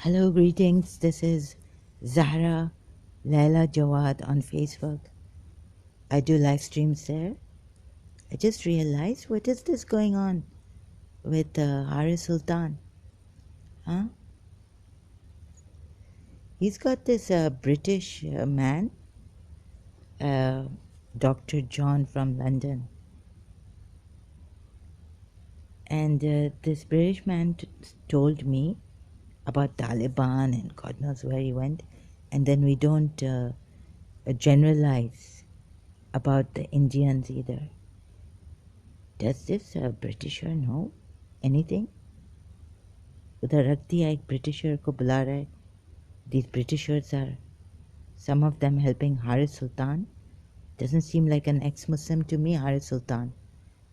Hello, greetings. This is Zahra Laila Jawad on Facebook. I do live streams there. I just realized, what is this going on with Haris Sultan? Huh? He's got this British man, uh, Dr. John from London. And this British man told me about Taliban and God knows where he went. And then we don't generalize about the Indians either. Does this Britisher know anything? उधर रख दिया एक Britisher को बुला रहा है. These Britishers are, some of them helping Haris Sultan. Doesn't seem like an ex-Muslim to me, Haris Sultan.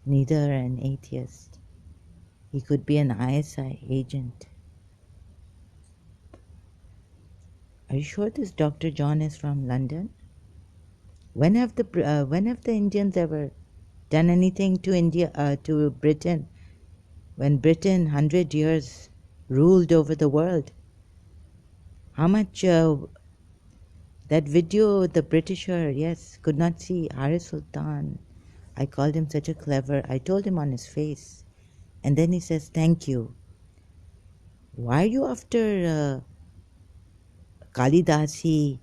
Neither an atheist. He could be an ISI agent. Are you sure this Dr. John is from London? When have the Indians ever done anything to India, to Britain? When Britain 100 years ruled over the world? How much that video, the Britisher, yes, could not see Haris Sultan. I called him such a clever, I told him on his face. And then he says, thank you. Why are you after Kalidasi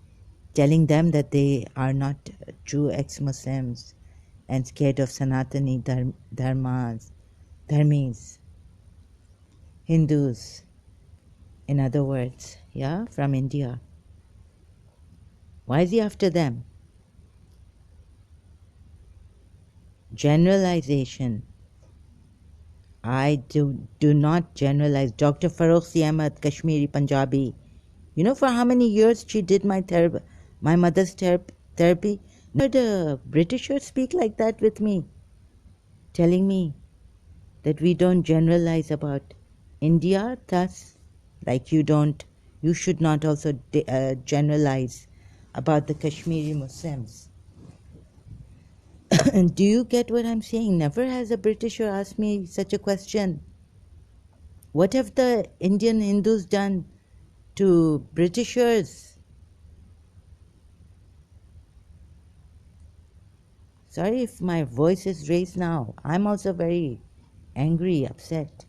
telling them that they are not true ex-Muslims and scared of Sanatani Dharmis, Hindus, in other words, yeah, from India? Why is he after them? Generalization. I do not generalize. Dr. Farokh Ahmed, Kashmiri Punjabi. You know for how many years she did my therapy, my mother's therapy? Never heard a Britisher speak like that with me, telling me that we don't generalize about India, thus, like you should not also generalize about the Kashmiri Muslims. Do you get what I'm saying? Never has a Britisher asked me such a question. What have the Indian Hindus done to Britishers? Sorry if my voice is raised now. I'm also very angry, upset.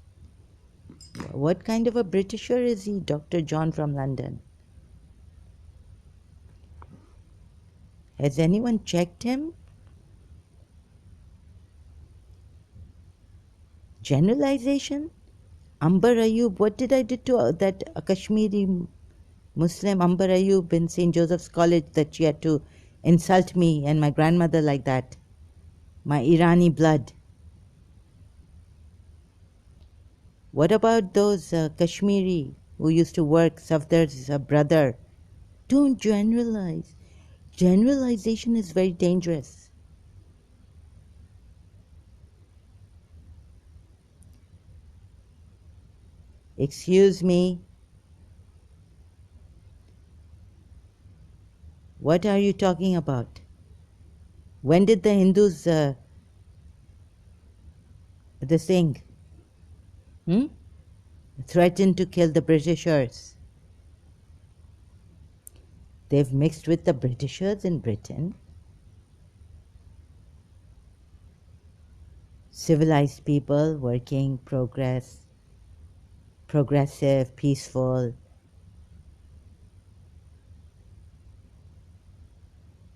What kind of a Britisher is he, Dr. John from London? Has anyone checked him? Generalization? Ambar Ayub, what did I do to that Kashmiri Muslim Ambar Ayub in St. Joseph's College that she had to insult me and my grandmother like that? My Irani blood. What about those Kashmiri who used to work, Safdar's brother? Don't generalize. Generalization is very dangerous. Excuse me. What are you talking about? When did the Hindus threaten to kill the Britishers? They've mixed with the Britishers in Britain. Civilized people, working, progressive, peaceful.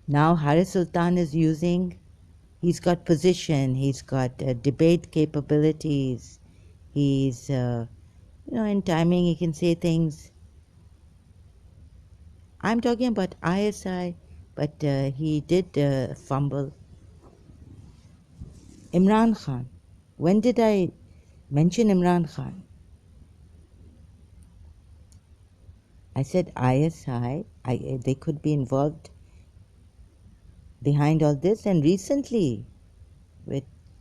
Now Haris Sultan is he's got position, he's got debate capabilities, he's, in timing he can say things. I'm talking about ISI, but he did fumble. Imran Khan. When did I mention Imran Khan? I said ISI, they could be involved behind all this, and recently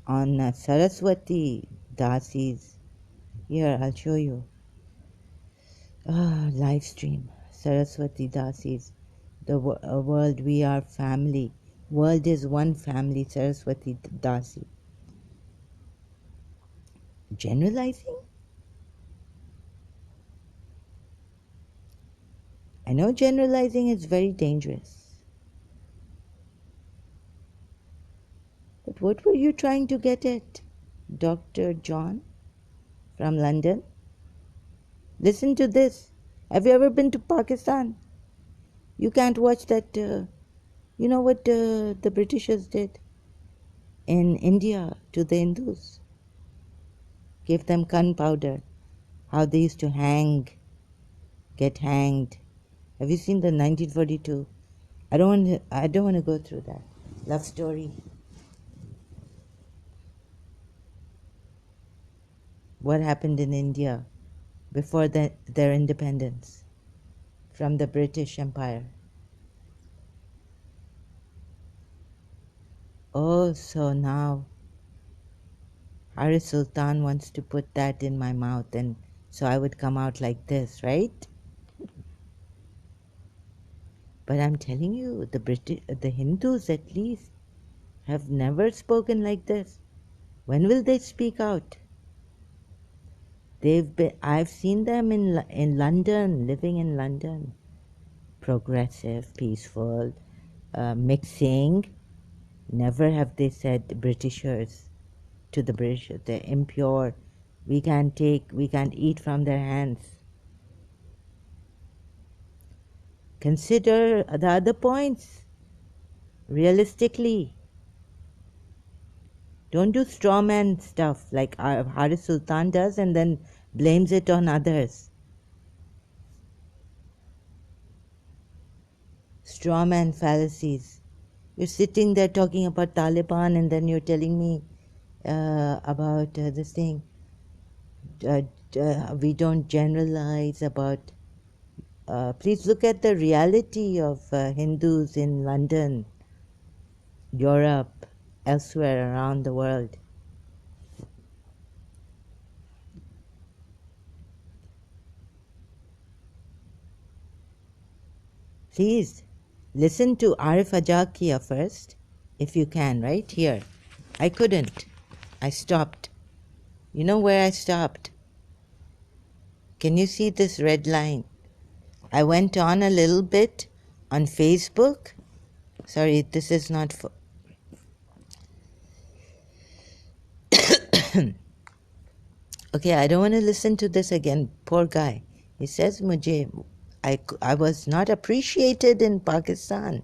on Saraswati Dasi's, here I'll show you, live stream, Saraswati Dasi's, the world we are family, world is one family, Saraswati Dasi. Generalizing? I know generalizing is very dangerous. But what were you trying to get at, Dr. John from London? Listen to this. Have you ever been to Pakistan? You can't watch that. You know what the Britishers did in India to the Hindus? Gave them gunpowder. How they used to get hanged. Have you seen the 1942? I don't want to go through that love story. What happened in India before their independence from the British Empire? Oh, so now Haris Sultan wants to put that in my mouth, and so I would come out like this, right? But I'm telling you, the Hindus at least have never spoken like this. When will they speak out? I've seen them in London, living in London, progressive, peaceful, mixing. Never have they said Britishers to the British, they're impure. We can't eat from their hands. Consider the other points realistically. Don't do straw man stuff like Haris Sultan does and then blames it on others. Straw man fallacies. You're sitting there talking about Taliban and then you're telling me about this thing. We don't generalize about. Please look at the reality of Hindus in London, Europe, elsewhere around the world. Please listen to Arif Ajakia first, if you can, right here. I couldn't. I stopped. You know where I stopped? Can you see this red line? I went on a little bit on Facebook. Sorry, this is not for. Okay, I don't want to listen to this again. Poor guy. He says, I was not appreciated in Pakistan.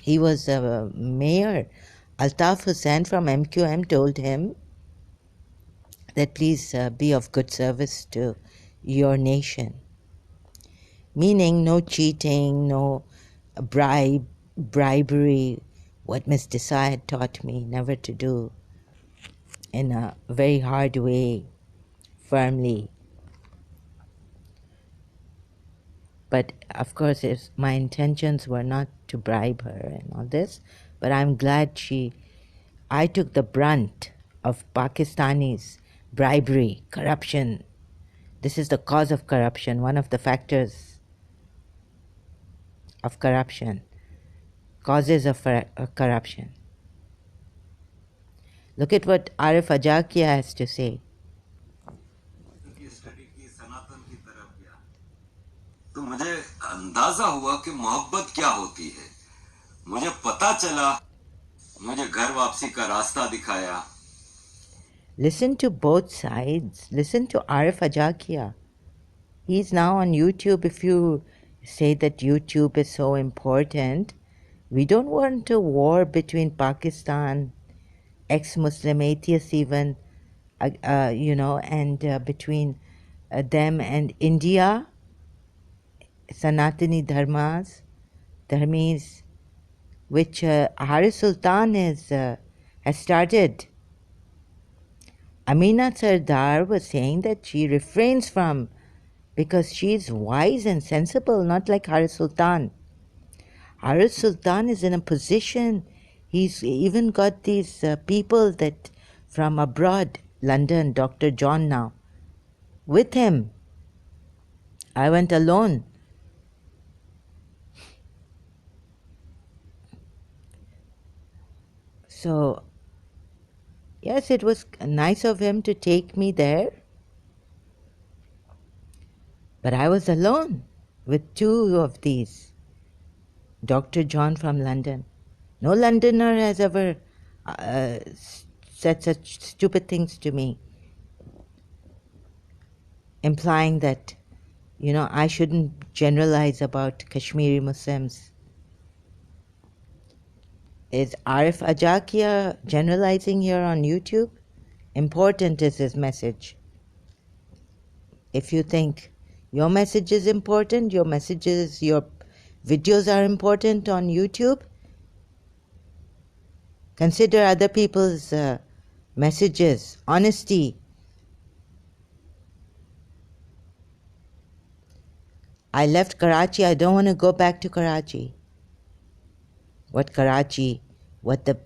He was a mayor. Altaf Hussain from MQM told him that please be of good service to your nation. Meaning no cheating, no bribery. What Miss Desai had taught me never to do in a very hard way, firmly. But of course, my intentions were not to bribe her and all this, but I'm glad I took the brunt of Pakistanis' bribery, corruption. This is the cause of corruption, one of the factors of corruption, causes of corruption. Look at what Arif Ajakia has to say. तो मुझे अंदाजा हुआ कि मोहब्बत क्या होती है. मुझे पता चला, मुझे घर वापसी का रास्ता दिखाया. Listen to both sides. Listen to Arif Ajakia. He's now on YouTube. If you say that YouTube is so important, we don't want a war between Pakistan, ex-Muslim atheists even, and between them and India, Sanatani Dharmis, which Haris Sultan has started. Amina Sardar was saying that she refrains from because she is wise and sensible, not like Haris Sultan. Haris Sultan is in a position, he's even got these people that from abroad, London, Dr. John now, with him. I went alone. So, yes, it was nice of him to take me there, but I was alone. with two of these. Dr. John from London. No Londoner has ever said such stupid things to me, implying that, I shouldn't generalize about Kashmiri Muslims. Is Arif Ajakia generalizing here on YouTube? Important is his message. If you think your message is important, your videos are important on YouTube, consider other people's messages. Honesty. I left Karachi. I don't want to go back to Karachi. What the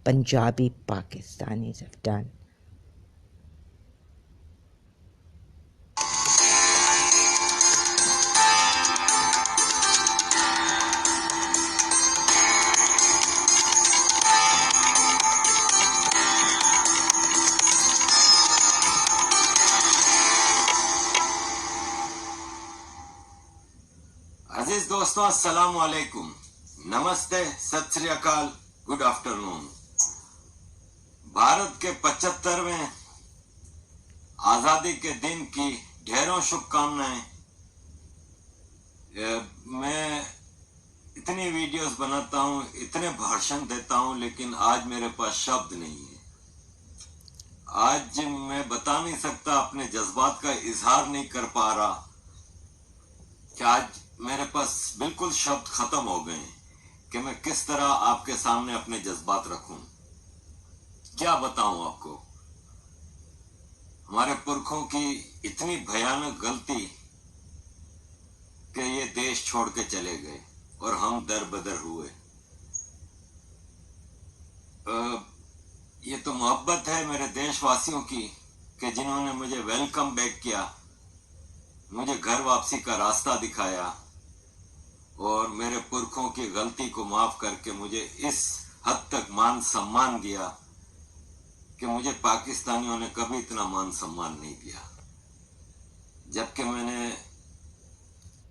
Punjabi Pakistanis have done. अजीज दोस्तों, अस्सलाम वालेकुम, नमस्ते, सत श्री अकाल, good afternoon. Bharat के 75वें आजादी के दिन की ढेरों शुभकामनाएं। मैं इतनी वीडियोस बनाता हूं, इतने भाषण देता हूं, लेकिन आज मेरे पास शब्द नहीं है। आज मैं बता नहीं सकता, अपने जज्बात का इजहार नहीं कर पा रहा कि आज मेरे पास बिल्कुल शब्द खत्म हो गए कि मैं किस तरह आपके सामने अपने जज्बात रखूं। क्या बताऊं आपको, हमारे पुरखों की इतनी भयानक गलती कि ये देश छोड़ के चले गए और हम दर बदर हुए। ये तो मोहब्बत है मेरे देशवासियों की कि जिन्होंने मुझे वेलकम बैक किया, मुझे घर वापसी का रास्ता दिखाया और मेरे पुरखों की गलती को माफ करके मुझे इस हद तक मान सम्मान दिया कि मुझे पाकिस्तानियों ने कभी इतना मान सम्मान नहीं दिया। जबकि मैंने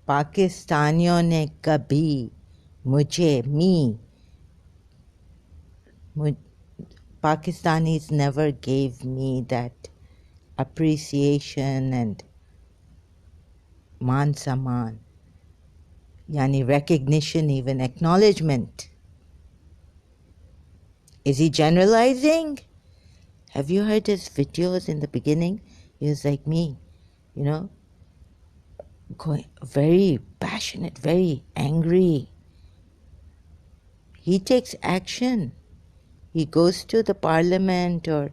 पाकिस्तानियों ने कभी Pakistanis never gave me that appreciation and मान सम्मान, yani recognition, even acknowledgement. Is he generalizing? Have you heard his videos in the beginning? He was like me, going very passionate, very angry. He takes action. He goes to the parliament or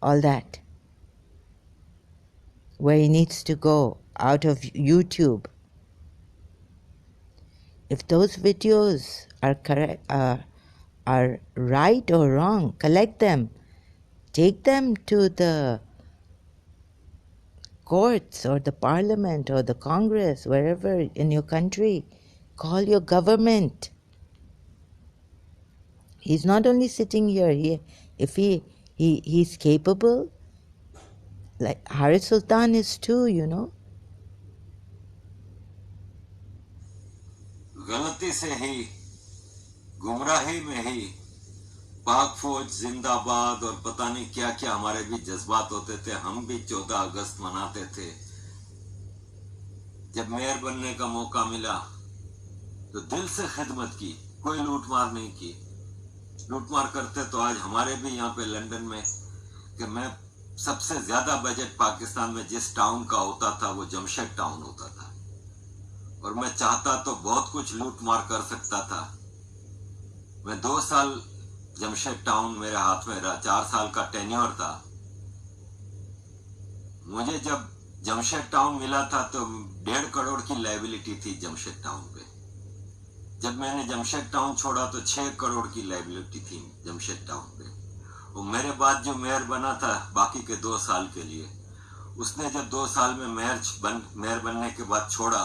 all that, where he needs to go out of YouTube. If those videos are correct, are right or wrong, collect them, take them to the courts or the parliament or the Congress, wherever in your country. Call your government. He's not only sitting here. If he's capable, like Haris Sultan is too, गलती से ही, गुमराही में ही पाक फौज जिंदाबाद और पता नहीं क्या क्या हमारे भी जज्बात होते थे। हम भी 14 अगस्त मनाते थे। जब मेयर बनने का मौका मिला तो दिल से खिदमत की, कोई लूटमार नहीं की। लूटमार करते तो आज हमारे भी यहाँ पे लंदन में, कि मैं सबसे ज्यादा बजट पाकिस्तान में जिस टाउन का होता था वो जमशेद टाउन होता था, और मैं चाहता तो बहुत कुछ लूट मार कर सकता था। मैं 2 साल जमशेद टाउन मेरे हाथ में रहा, 4 साल का टेन्योर था। मुझे जब जमशेद टाउन मिला था तो 1.5 करोड़ की लायबिलिटी थी जमशेद टाउन पे। जब मैंने जमशेद टाउन छोड़ा तो 6 करोड़ की लायबिलिटी थी जमशेद टाउन पे। और मेरे बाद जो मेयर बना था बाकी के 2 साल के लिए, उसने जब 2 साल में मेयर बनने के बाद छोड़ा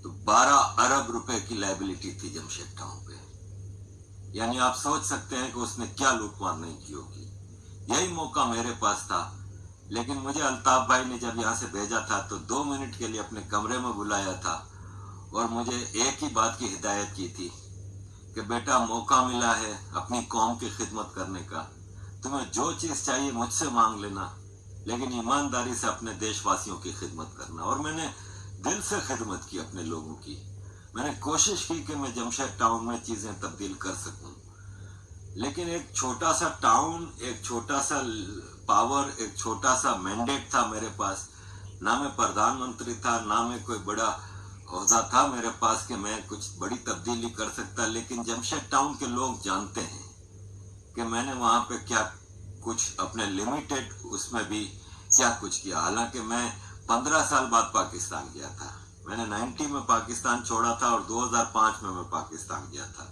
तो 12 अरब रुपए की लायबिलिटी थी जमशेद टाउन पे। यानी आप सोच सकते हैं कि उसने क्या लूटमार नहीं की होगी। यही मौका मेरे पास था लेकिन मुझे अल्ताफ भाई ने जब यहाँ से भेजा था तो 2 मिनट के लिए अपने कमरे में बुलाया था और मुझे एक ही बात की हिदायत की थी कि बेटा मौका मिला है अपनी कौम की खिदमत करने का, तुम्हें जो चीज चाहिए मुझसे मांग लेना, लेकिन ईमानदारी से अपने देशवासियों की खिदमत करना। और मैंने दिल से खिदमत की अपने लोगों की। मैंने कोशिश की कि मैं जमशेद टाउन में चीजें तब्दील कर सकूं, लेकिन एक छोटा सा टाउन, एक छोटा सा पावर, एक छोटा सा मैंडेट था मेरे पास। ना मैं प्रधानमंत्री था, ना मैं कोई बड़ा ओहदा था मेरे पास कि मैं कुछ बड़ी तब्दीली कर सकता। लेकिन जमशेद टाउन के लोग जानते हैं कि मैंने वहां पे क्या कुछ अपने लिमिटेड उसमें भी क्या कुछ किया। हालांकि मैं 15 साल बाद पाकिस्तान गया था। मैंने 90 में पाकिस्तान छोड़ा था और 2005 में मैं पाकिस्तान गया था।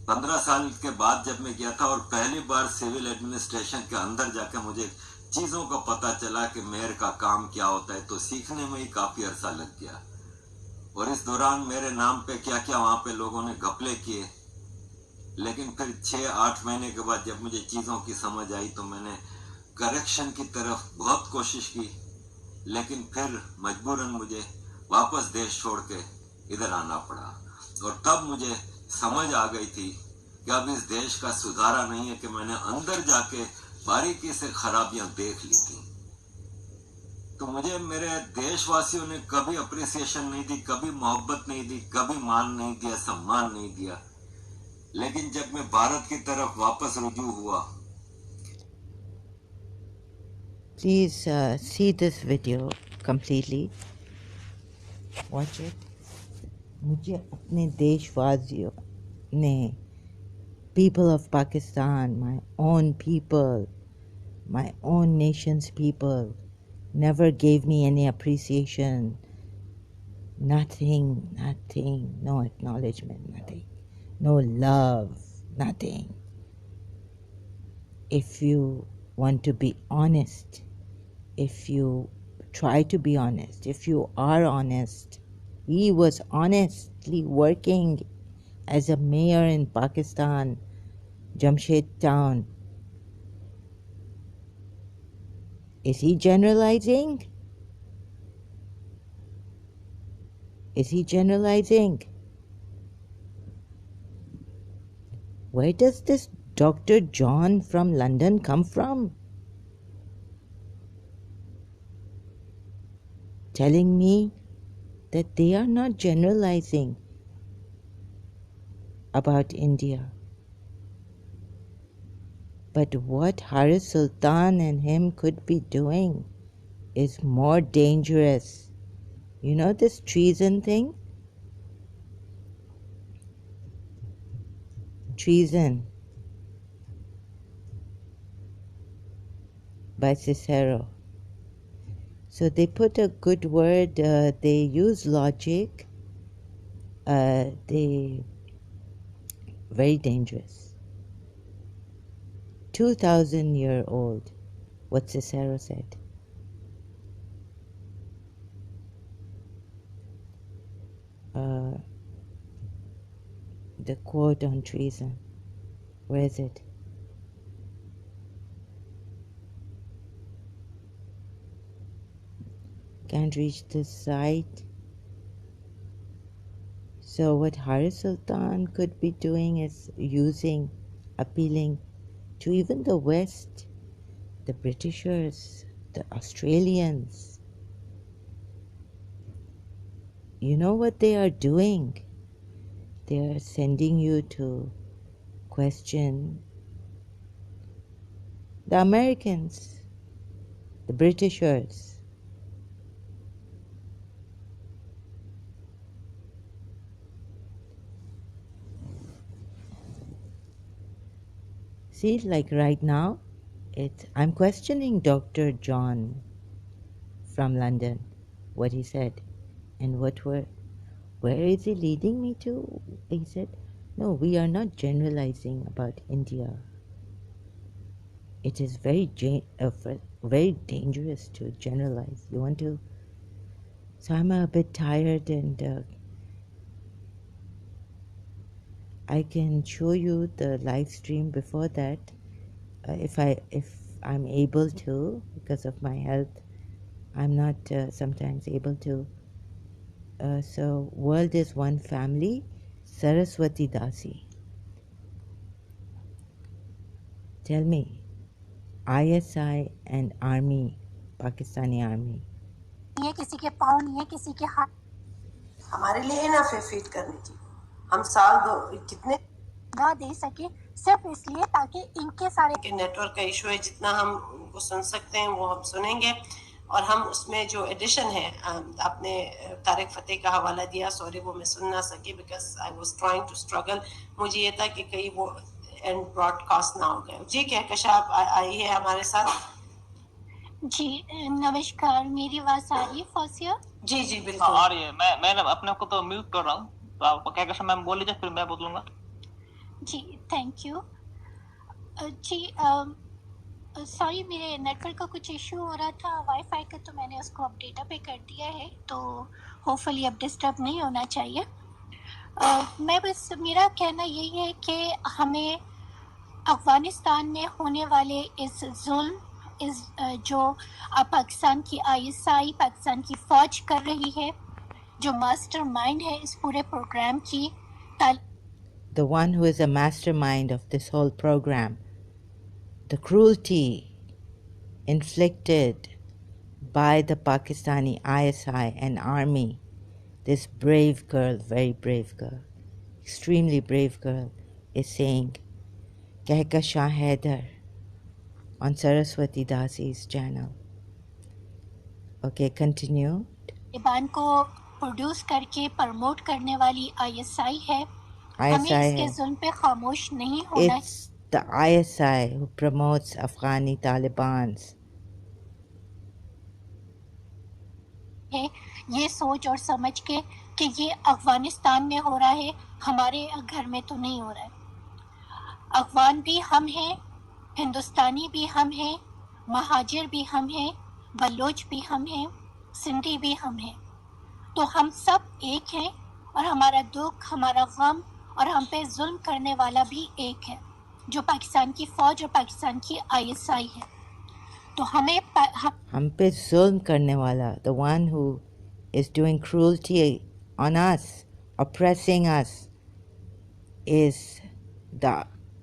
15 साल के बाद जब मैं गया था और पहली बार सिविल एडमिनिस्ट्रेशन के अंदर जाकर मुझे चीजों का पता चला कि मेयर का काम क्या होता है, तो सीखने में ही काफी अरसा लग गया। और इस दौरान मेरे नाम पे क्या क्या वहां पे लोगों ने घपले किए। लेकिन फिर 6-8 महीने के बाद जब मुझे चीजों की समझ आई तो मैंने करेक्शन की तरफ बहुत कोशिश की, लेकिन फिर मजबूरन मुझे वापस देश छोड़ के इधर आना पड़ा। और तब मुझे समझ आ गई थी कि अब इस देश का सुधारा नहीं है, कि मैंने अंदर जाके बारीकी से खराबियां देख ली थी। तो मुझे मेरे देशवासियों ने कभी अप्रिसिएशन नहीं दी, कभी मोहब्बत नहीं दी, कभी मान नहीं दिया, सम्मान नहीं दिया। लेकिन जब मैं भारत की तरफ वापस रुजू हुआ, Please see this video completely. Watch it. मुझे अपने देशवासियों ने, people of Pakistan, my own people, my own nation's people, never gave me any appreciation. Nothing, no acknowledgement, nothing. No love, nothing. If you want to be honest, if you try to be honest, if you are honest, he was honestly working as a mayor in Pakistan, Jamshed town. Is he generalizing? Is he generalizing? Where does this Dr. John from London come from? Telling me that they are not generalizing about India. But what Haris Sultan and him could be doing is more dangerous. You know this treason thing? Treason by Cicero. So they put a good word, they use logic, they very dangerous. 2,000-year-old, what Cicero said. The quote on treason. Where is it? Can't reach the site. So what Haris Sultan could be doing is appealing to even the West, the Britishers, the Australians. You know what they are doing? They are sending you to question the Americans, the Britishers. See, like right now, I'm questioning Dr. John from London, what he said, and where is he leading me to? He said, no, we are not generalizing about India. It is very dangerous to generalize. You want to? So I'm a bit tired, and I can show you the live stream before that. If I'm able to, because of my health, I'm not sometimes able to. So, World is One Family, Saraswati Dasi. Tell me, ISI and Army, Pakistani Army. یہ کسی کے پاؤں نہیں ہے, کسی کے ہاتھ. ہمارے لیے انف ہے فیڈ کرنے کی. ہم سال کتنے نہ دے سکے صرف اس لیے تاکہ ان کے سارے نیٹ ورک کا ایشو ہے. جتنا ہم ان کو سن سکتے ہیں وہ ہم سنیں گے. اور ہم اس میں جو ایڈیشن ہے, آپ نے طارق فتح کا حوالہ دیا, سوری وہ میں سن نہ سکی because I was trying to struggle. مجھے یہ تھا کہ کہیں وہ اینڈ براڈ کاسٹ نہ ہو گئے. جی کہکشاں آپ آئی ہے ہمارے ساتھ. جی نمسکار, میری آواز آ رہی ہے فوزیہ؟ جی جی بالکل آ رہی ہے. میں اپنے کو تو میوٹ کر رہا ہوں, تو آپ کہکشاں میم بول لیجیے, پھر میں بولوں گا. جی تھینک یو. جی سوری, میرے نیٹ ورک کا کچھ ایشو ہو رہا تھا وائی فائی کا, تو میں نے اس کو اب ڈیٹا پہ کر دیا ہے, تو ہوپ فلی اب ڈسٹرب نہیں ہونا چاہیے. میں بس, میرا کہنا یہی ہے کہ ہمیں افغانستان میں ہونے والے اس ظلم, اس جو پاکستان کی ISI, پاکستان کی فوج کر رہی ہے, جو ماسٹر مائنڈ ہے اس پورے پروگرام کی, The one who is a mastermind of this whole program, the cruelty inflicted by the Pakistani ISI and army, this brave girl, very brave girl, extremely brave girl, is saying, Kehkashan Haider on Saraswati Dasi's channel. Okay, continue. Taliban کو produce کر کے promote کرنے والی ISI ہے. ہمیں ISI اس کے ہے. ظلم پہ خاموش نہیں ہونا It's the ISI who promotes Afghani Talibans. ہے, یہ سوچ اور سمجھ کے کہ یہ افغانستان میں ہو رہا ہے, ہمارے گھر میں تو نہیں ہو رہا ہے. افغان بھی ہم ہیں, ہندوستانی بھی ہم ہیں, مہاجر بھی ہم ہیں, بلوچ بھی ہم ہیں, سندھی بھی ہم ہیں. تو ہم سب ایک ہیں, اور ہمارا دکھ, ہمارا غم, اور ہم پہ ظلم کرنے والا بھی ایک ہے, جو پاکستان کی فوج اور پاکستان کی ISI ہے. تو ہمیں ہم پہ ظلم کرنے والا, the one who is doing cruelty on us, oppressing us, is the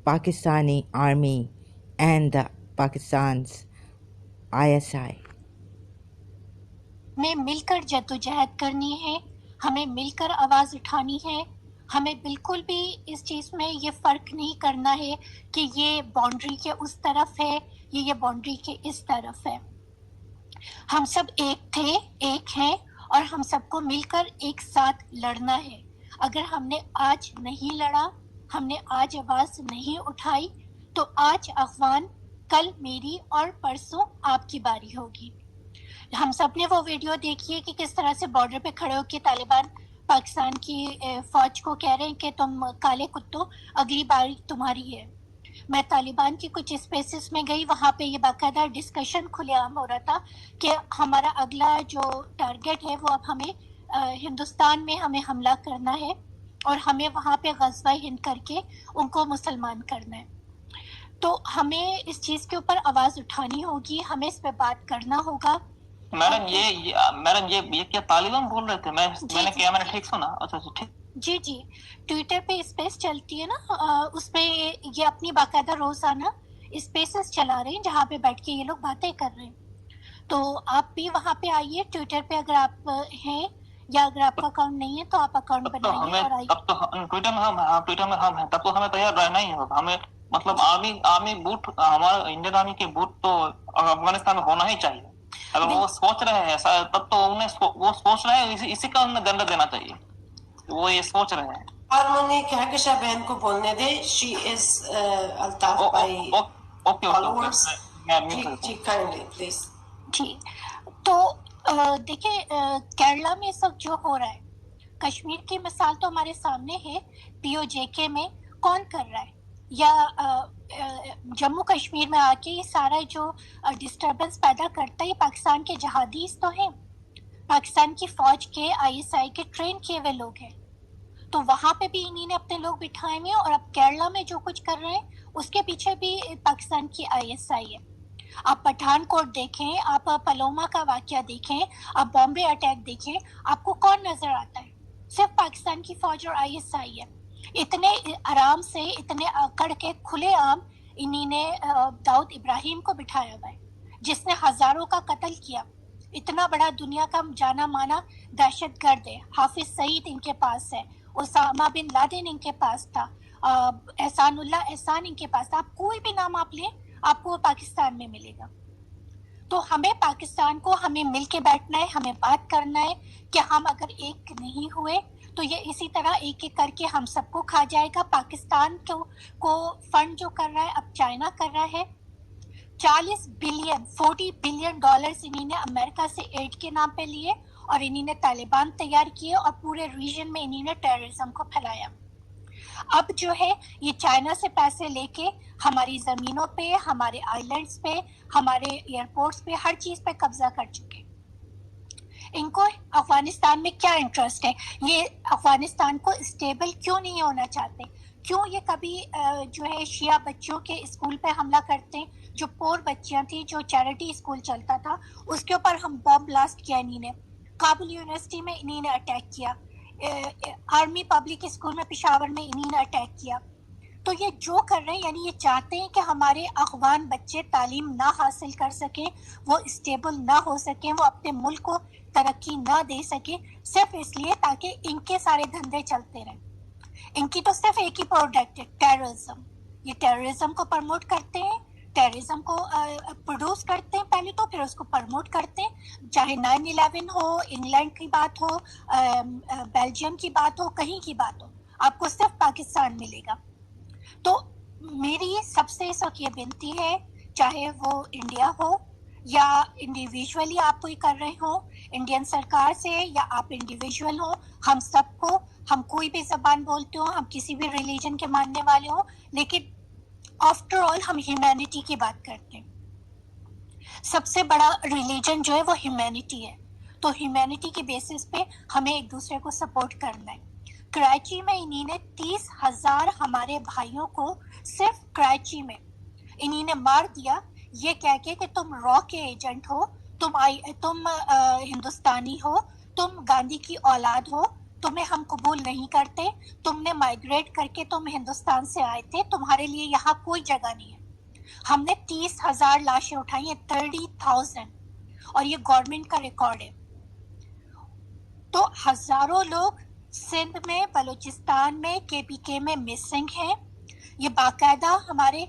Pakistani army and the Pakistan's ISI. ہمیں مل کر جدوجہد کرنی ہے, ہمیں مل کر آواز اٹھانی ہے. ہمیں بالکل بھی اس چیز میں یہ فرق نہیں کرنا ہے کہ یہ باؤنڈری کے اس طرف ہے, یہ باؤنڈری کے اس طرف ہے. ہم سب ایک تھے, ایک ہیں, اور ہم سب کو مل کر ایک ساتھ لڑنا ہے. اگر ہم نے آج نہیں لڑا, ہم نے آج آواز نہیں اٹھائی, تو آج افغان, کل میری, اور پرسوں آپ کی باری ہوگی. ہم سب نے وہ ویڈیو دیکھی ہے کہ کس طرح سے بارڈر پہ کھڑے ہو کے طالبان پاکستان کی فوج کو کہہ رہے ہیں کہ تم کالے کتوں, اگلی باری تمہاری ہے. میں طالبان کی کچھ اسپیسز میں گئی, وہاں پہ یہ باقاعدہ ڈسکشن کھلے عام ہو رہا تھا کہ ہمارا اگلا جو ٹارگیٹ ہے وہ اب ہمیں ہندوستان میں ہمیں حملہ کرنا ہے, اور ہمیں وہاں پہ غزوہ ہند کر کے ان کو مسلمان کرنا ہے. تو ہمیں اس چیز کے اوپر آواز اٹھانی ہوگی, ہمیں اس پہ بات کرنا ہوگا. میڈم یہ کیا طالبان بول رہے تھے؟ میں نے کیا, میں نے ٹھیک سنا؟ اچھا ٹھیک. جی جی, ٹویٹر پہ اسپیس چلتی ہے نا, اس پہ یہ اپنی باقاعدہ روزانہ اسپیسز چلا رہے ہیں جہاں پہ بیٹھ کے یہ لوگ باتیں کر رہے ہیں. تو آپ بھی وہاں پہ آئیے ٹویٹر پہ, اگر آپ ہیں, یا اگر آپ کا اکاؤنٹ نہیں ہے تو آپ اکاؤنٹ بنائیے اور آئیے. تب تو ٹویٹر میں ہم ہیں, تب تو ہمیں تیار رہنا ہی ہوگا. ہمیں مطلب آرمی بوٹ, ہمارا انڈین آرمی کے بوٹ تو افغانستان میں ہونا ہی چاہیے. اگر وہ سوچ رہے ہیں تب تو وہ سوچ رہے ہیں, اسی کا انہیں دنڈ دینا چاہیے. وہ یہ سوچ رہے ہیں. اور میں نے کہکشاں بہن کو بولنے دے, شی از الطاف بھائی. اوکے جی کائنڈلی پلیز. جی تو دیکھیں, کیرلا میں سب جو ہو رہا ہے, کشمیر کی مثال تو ہمارے سامنے ہے, POJK میں کون کر رہا ہے, یا جموں کشمیر میں آ کے یہ سارا جو ڈسٹربنس پیدا کرتا ہے, یہ پاکستان کے جہادیز تو ہیں, پاکستان کی فوج کے ISI کے ٹرین کیے ہوئے لوگ ہیں. تو وہاں پہ بھی انہی نے اپنے لوگ بٹھائے ہوئے ہیں, اور اب کیرلا میں جو کچھ کر رہے ہیں اس کے پیچھے بھی پاکستان کی ISI ہے. آپ پٹھانکوٹ دیکھیں, آپ پلوما کا واقعہ دیکھیں, آپ بامبے اٹیک دیکھیں, آپ کو کون نظر آتا ہے؟ صرف پاکستان کی فوج اور ISI ہے. اتنے آرام سے, اتنے اکڑ کے کھلے عام انہی نے داؤد ابراہیم کو بٹھایا ہوا ہے, جس نے ہزاروں کا قتل کیا. اتنا بڑا دنیا کا جانا مانا دہشت گرد ہے. حافظ سعید ان کے پاس ہے, اسامہ بن لادن ان کے پاس تھا, احسان اللہ احسان ان کے پاس تھا. آپ کوئی بھی نام آپ لیں, آپ کو پاکستان میں ملے گا. تو ہمیں پاکستان کو, ہمیں مل کے بیٹھنا ہے, ہمیں بات کرنا ہے کہ ہم اگر ایک نہیں ہوئے تو یہ اسی طرح ایک ایک کر کے ہم سب کو کھا جائے گا. پاکستان کو فنڈ جو کر رہا ہے اب چائنا کر رہا ہے. 40 بلین ڈالرز انہی نے امریکہ سے ایڈ کے نام پہ لیے, اور انہی نے طالبان تیار کیے, اور پورے ریجن میں انہی نے ٹیررزم کو پھیلایا. اب جو ہے یہ چائنا سے پیسے لے کے ہماری زمینوں پہ, ہمارے آئی لینڈز پہ, ہمارے ایئرپورٹس پہ, ہر چیز پہ قبضہ کر چکے. ان کو افغانستان میں کیا انٹرسٹ ہے؟ یہ افغانستان کو اسٹیبل کیوں نہیں ہونا چاہتے؟ کیوں یہ کبھی جو ہے شیعہ بچوں کے اسکول پہ حملہ کرتے ہیں, جو پور بچیاں تھیں, جو چیریٹی اسکول چلتا تھا, اس کے اوپر ہم بم بلاسٹ کیا انہی نے. کابل یونیورسٹی میں انہی نے اٹیک کیا, آرمی پبلک اسکول میں پشاور میں انہی نے اٹیک کیا. تو یہ جو کر رہے ہیں, یعنی یہ چاہتے ہیں کہ ہمارے افغان بچے تعلیم نہ حاصل کر سکیں, وہ اسٹیبل نہ ہو سکیں, وہ اپنے ملک کو ترقی نہ دے سکیں, صرف اس لیے تاکہ ان کے سارے دھندے چلتے رہیں. ان کی تو صرف ایک ہی پروڈکٹ ہے, ٹیررزم. یہ ٹیررزم کو پروموٹ کرتے ہیں, ٹیررزم کو پروڈیوس کرتے ہیں پہلے تو, پھر اس کو پروموٹ کرتے ہیں. چاہے 9/11 ہو, انگلینڈ کی بات ہو, بیلجیم کی بات ہو, کہیں کی بات ہو, آپ کو صرف پاکستان ملے گا. تو میری سب سے اس وقت یہ بنتی ہے, چاہے وہ انڈیا ہو یا انڈیویجولی آپ کوئی کر رہے ہوں, انڈین سرکار سے یا آپ انڈیویجول ہوں, ہم سب کو, ہم کوئی بھی زبان بولتے ہوں, ہم کسی بھی ریلیجن کے ماننے والے ہوں, لیکن آفٹر آل ہم ہیومینٹی کی بات کرتے ہیں. سب سے بڑا ریلیجن جو ہے وہ ہیومینٹی ہے. تو ہیومینٹی کے بیسس پہ ہمیں ایک دوسرے کو سپورٹ کرنا ہے. کراچی میں انہی نے 30,000 ہمارے بھائیوں کو صرف کراچی میں انہی نے مار دیا, یہ کہہ کے کہ تم را کے ایجنٹ ہو, تم ہندوستانی ہو, تم گاندھی کی اولاد ہو, تمہیں ہم قبول نہیں کرتے, تم نے مائگریٹ کر کے تم ہندوستان سے آئے تھے, تمہارے لیے یہاں کوئی جگہ نہیں ہے. ہم نے 30,000 لاشیں اٹھائی ہیں, 30,000, اور یہ گورنمنٹ کا ریکارڈ ہے. تو ہزاروں لوگ سندھ میں, بلوچستان میں, KPK میں مسنگ ہیں. یہ باقاعدہ ہمارے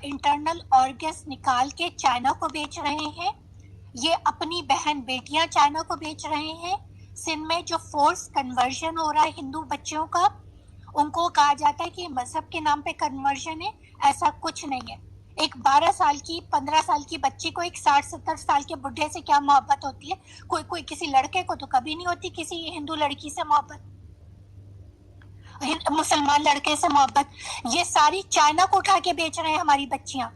انٹرنل آرگنز نکال کے چائنا کو بیچ رہے ہیں. یہ اپنی بہن بیٹیاں چائنا کو بیچ رہے ہیں. سندھ میں جو فورس کنورژن ہو رہا ہے ہندو بچوں کا, ان کو کہا جاتا ہے کہ مذہب کے نام پہ کنورژن ہے, ایسا کچھ نہیں ہے. ایک 12 سال کی 15 سال کی بچی کو ایک 60-70 سال کے بڈھے سے کیا محبت ہوتی ہے؟ کوئی کسی لڑکے کو تو کبھی نہیں ہوتی کسی ہندو لڑکی سے محبت, مسلمان لڑکے سے محبت. یہ ساری چائنا کو اٹھا کے بیچ رہے ہیں ہماری بچیاں.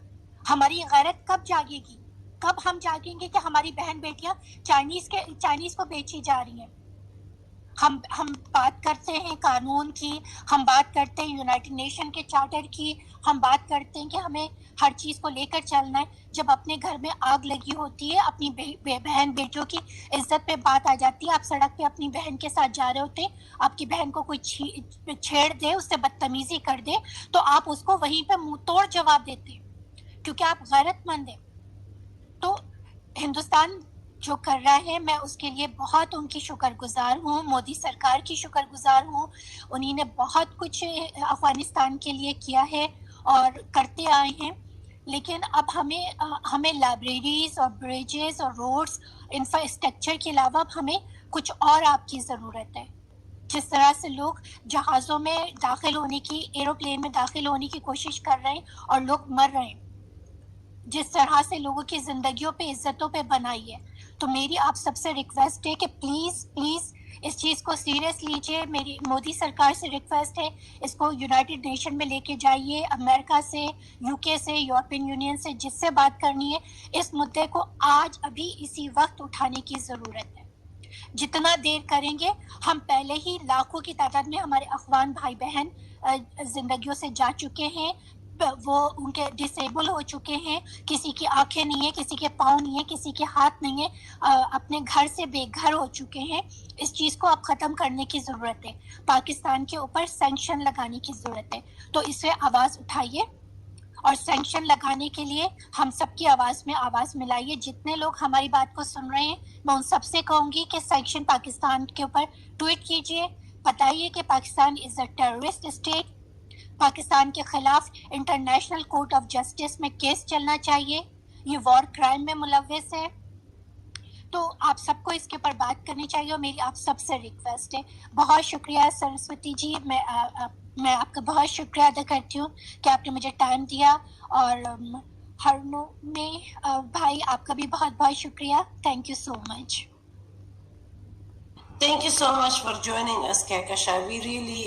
ہماری غیرت کب جاگے گی؟ کب ہم جاگیں گے کہ ہماری بہن بیٹیاں چائنیز کو بیچی جا رہی ہیں؟ ہم بات کرتے ہیں قانون کی, ہم بات کرتے ہیں یونائٹڈ نیشن کے چارٹر کی, ہم بات کرتے ہیں کہ ہمیں ہر چیز کو لے کر چلنا ہے. جب اپنے گھر میں آگ لگی ہوتی ہے, اپنی بہن بیٹیوں کی عزت پہ بات آ جاتی ہے, آپ سڑک پہ اپنی بہن کے ساتھ جا رہے ہوتے ہیں, آپ کی بہن کو کوئی چھیڑ دے, اس سے بدتمیزی کر دے, تو آپ اس کو وہیں پہ منہ توڑ جواب دیتے ہیں, کیونکہ آپ غیرت مند ہیں. تو ہندوستان جو کر رہا ہے, میں اس کے لیے بہت ان کی شکر گزار ہوں, مودی سرکار کی شکر گزار ہوں. انہی نے بہت کچھ افغانستان کے لیے کیا ہے اور کرتے آئے ہیں. لیکن اب ہمیں لائبریریز اور بریجز اور روڈز, انفراسٹرکچر کے علاوہ اب ہمیں کچھ اور آپ کی ضرورت ہے. جس طرح سے لوگ جہازوں میں داخل ہونے کی, ایروپلین میں داخل ہونے کی کوشش کر رہے ہیں اور لوگ مر رہے ہیں, جس طرح سے لوگوں کی زندگیوں پہ, عزتوں پہ بنائی ہے. تو میری آپ سب سے ریکویسٹ ہے کہ پلیز اس چیز کو سیریس لیجئے. میری مودی سرکار سے ریکویسٹ ہے, اس کو یونائٹڈ نیشن میں لے کے جائیے. امریکہ سے, UK سے, یورپین یونین سے, جس سے بات کرنی ہے, اس مدعے کو آج ابھی اسی وقت اٹھانے کی ضرورت ہے. جتنا دیر کریں گے, ہم پہلے ہی لاکھوں کی تعداد میں ہمارے افغان بھائی بہن زندگیوں سے جا چکے ہیں. وہ ان کے ڈسیبل ہو چکے ہیں, کسی کی آنکھیں نہیں ہیں, کسی کے پاؤں نہیں ہیں, کسی کے ہاتھ نہیں ہیں, اپنے گھر سے بے گھر ہو چکے ہیں. اس چیز کو اب ختم کرنے کی ضرورت ہے. پاکستان کے اوپر سینکشن لگانے کی ضرورت ہے. تو اس سے آواز اٹھائیے اور سینکشن لگانے کے لیے ہم سب کی آواز میں آواز ملائیے. جتنے لوگ ہماری بات کو سن رہے ہیں میں ان سب سے کہوں گی کہ سینکشن پاکستان کے اوپر ٹویٹ کیجیے, بتائیے کہ پاکستان از اے ٹیررسٹ اسٹیٹ. پاکستان کے خلاف انٹرنیشنل کورٹ آف جسٹس میں کیس چلنا چاہیے, یہ وار کرائم میں ملوث ہے. تو آپ سب کو اس کے اوپر بات کرنی چاہیے اور میری آپ سب سے ریکویسٹ ہے. بہت شکریہ سرسوتی جی, میں آپ کا بہت شکریہ ادا کرتی ہوں کہ آپ نے مجھے ٹائم دیا. اور ہرنو میں بھائی آپ کا بھی بہت بہت شکریہ. Thank you so much. Thank you so much for joining us, Kehkashan. We really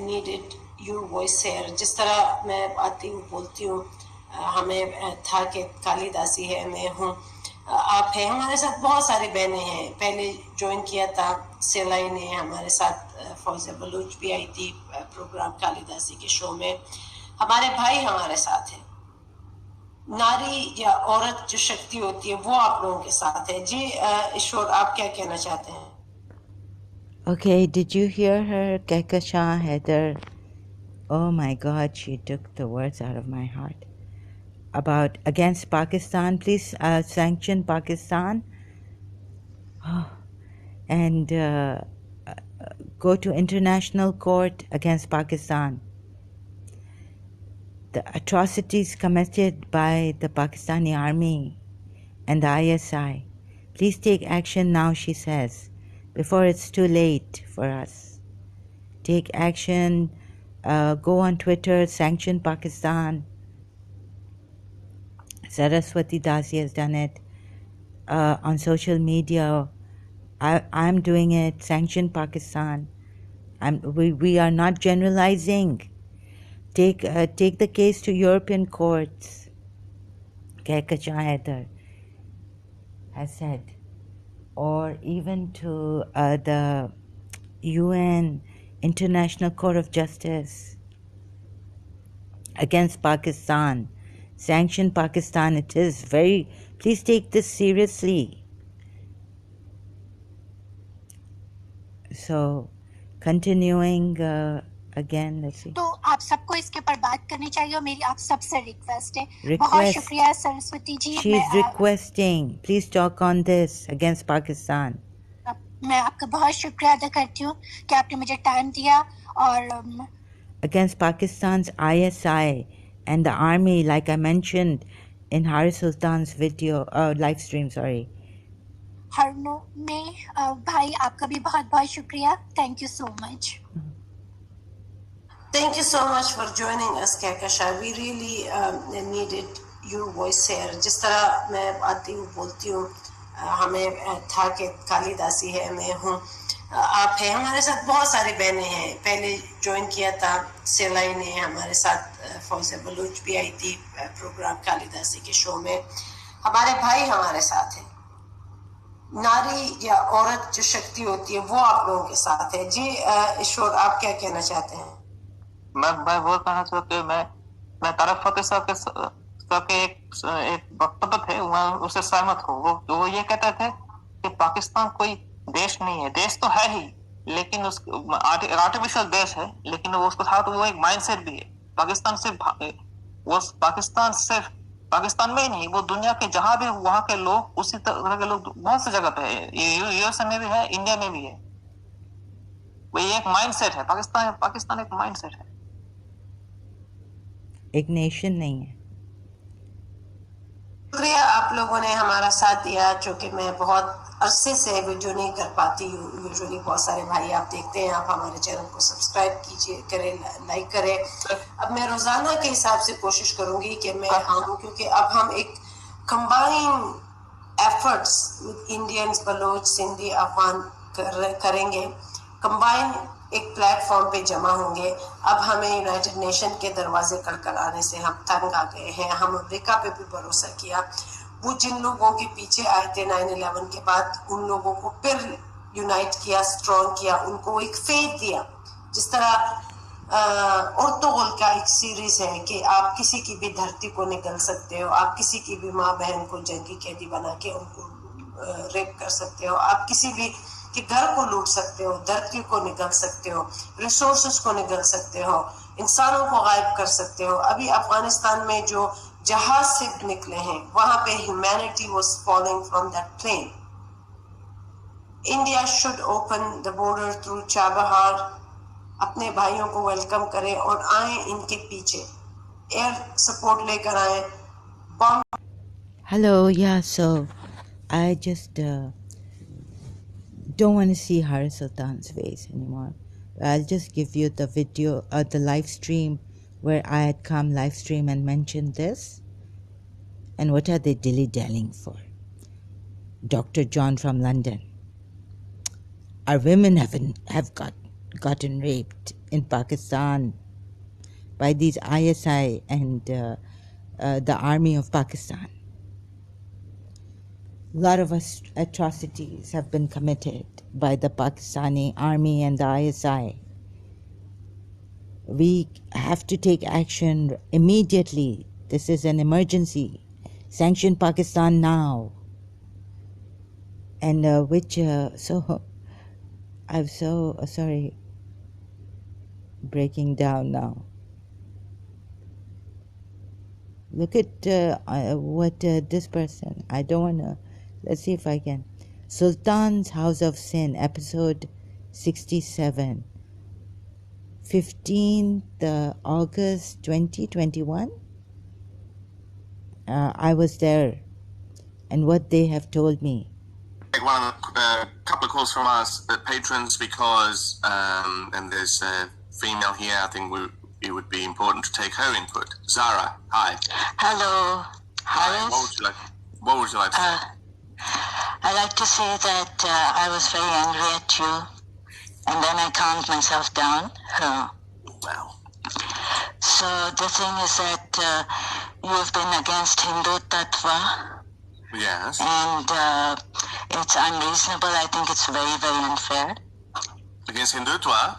needed your voice here. جس طرح میں آتی ہوں بولتی ہوں, ہمیں تھا کہ کالی داسی ہے, میں ہوں, آپ ہیں, ہمارے ساتھ بہت ساری بہنیں ہیں. پہلے جوائن کیا تھا سیلائی نے, ہمارے ساتھ فوزیہ بلوچ بھی آئی تھی پروگرام کالی داسی کے شو میں. ہمارے بھائی ہمارے ساتھ ہیں. ناری یا عورت جو شکتی ہوتی ہے وہ آپ لوگوں کے ساتھ ہے. جی ایشور, آپ کیا کہنا چاہتے ہیں؟ Okay, did you hear her, Kehkashan Heather? Oh my God, she took the words out of my heart. About against Pakistan, please sanction Pakistan and go to international court against Pakistan. The atrocities committed by the Pakistani army and the ISI. Please take action now, she says, before it's too late for us. Take action, go on Twitter, sanction Pakistan. Saraswati Dasi has done it on social media. I'm doing it, sanction Pakistan. We are not generalizing. Take the case to European courts. Kehkashan Heather has said, or even to the UN International Court of Justice against Pakistan. Sanction Pakistan. It is very, please take this seriously. So, continuing again, let's see. تو آپ سب کو اس کے اوپر بات کرنی چاہیے اور میری آپ سب سے ریکویسٹ ہے. بہت شکریہ سرسوتی جی. She's requesting, please talk on this against Pakistan. میں آپ کا بہت شکریہ ادا کرتی ہوں کہ آپ نے مجھے ٹائم دیا. اور against Pakistan's ISI and the army, like I mentioned in Haris Sultan's video, live stream, sorry. ہرنو میں بھائی آپ کا بھی بہت بہت شکریہ. Thank you so much. Thank you so much for joining us, Kehkashan. We really needed your voice here. جس طرح میں آتی ہوں بولتی ہوں, ہمیں تھا کہ کالی داسی ہے, میں ہوں, آپ ہیں, ہمارے ساتھ بہت ساری بہنیں ہیں. پہلے جوائن کیا تھا سیلائی نے, ہمارے ساتھ فوزیہ بلوچ بھی آئی تھی پروگرام کالی داسی کے شو میں. ہمارے بھائی ہمارے ساتھ ہیں. ناری یا عورت جو شکتی ہوتی ہے وہ آپ لوگوں کے ساتھ ہے. جی ایشور, آپ کیا کہنا چاہتے ہیں؟ میں وہ کہنا چاہتا ہوں, میں طارق فتح صاحب کے ایک وقتبہ تھے, اس سے سہمت ہوں. وہ یہ کہتے تھے کہ پاکستان کوئی دیش نہیں ہے. دیش تو ہے ہی, لیکن آرٹیفیشل دیش ہے, لیکن اس کے ساتھ وہ ایک مائنڈ سیٹ بھی ہے. پاکستان صرف پاکستان میں ہی نہیں, وہ دنیا کے جہاں بھی وہاں کے لوگ اسی طرح کے لوگ بہت سی جگہ پہ ہے. یو ایس اے میں بھی ہے, انڈیا میں بھی ہے. وہ ایک مائنڈ سیٹ ہے. پاکستان ایک مائنڈ سیٹ ہے, ایک نیشن نہیں ہے. شکریہ آپ لوگوں نے ہمارا ساتھ دیا. چونکہ میں بہت عرصے سے ویڈیو نہیں کر پاتی ہوں, یوزولی بہت سارے بھائی آپ دیکھتے ہیں, آپ ہمارے چینل کو سبسکرائب کیجیے, کریں, لائک کریں. اب میں روزانہ کے حساب سے کوشش کروں گی کہ میں آؤں, کیونکہ اب ہم ایک combine efforts with Indians, Baloch, Sindhi, Afghan کریں گے. کمبائن ایک پلیٹ فارم پہ جمع ہوں گے. اب ہمیں یونائٹڈ نیشن کے دروازے کڑ آنے سے ہم تنگ آ گئے ہیں. ہم امریکہ پہ بھی بھروسہ کیا. وہ جن لوگوں کے پیچھے آئے تھے 9/11 کے بعد, ان لوگوں کو پھر یونائٹ کیا, اسٹرانگ کیا, ان کو ایک فیتھ دیا. جس طرح औरतोगल का एक सीरीज है कि आप किसी की भी धरती को निगल सकते हो, आप किसी की भी माँ बहन को जंगी कैदी बना के उनको रेप कर सकते हो, आप किसी भी के घर को लूट सकते हो, धरती को निगल सकते हो, रिसोर्सेस को निगल सकते हो, इंसानों को गायब कर सकते हो। अभी अफगानिस्तान में जो जहाज से निकले हैं वहां पे humanity was following from that plane. India should open the border through Chabahar, अपने भाइयों को वेलकम करें और आए इनके पीछे, एयर सपोर्ट लेकर आए। Bomb Hello, yeah, so I just don't want to see Hari Sultan's face anymore. I'll just give you the video, the live stream where I had come live stream and mentioned this. And what are they dilly-dallying for? Dr. John from London. Our women have gotten raped in Pakistan by these ISI and the army of Pakistan. A lot of atrocities have been committed by the Pakistani army and the ISI. We have to take action immediately. This is an emergency. Sanction Pakistan now. And I'm so sorry, breaking down now. Look at what this person, I don't want to, let's see if I can. Sultan's House of Sin, episode 67, 15th August 2021. I was there, and what they have told me. A couple of calls from us patrons because, and there's a female here, I think it would be important to take her input. Zara, hi. Hello, Haris. What would you like to say? I'd like to say that I was very angry at you, and then I calmed myself down. Wow. So the thing is that you've been against Hindu Tattva. Yes. And it's unreasonable. I think it's very, very unfair. Against Hindutva?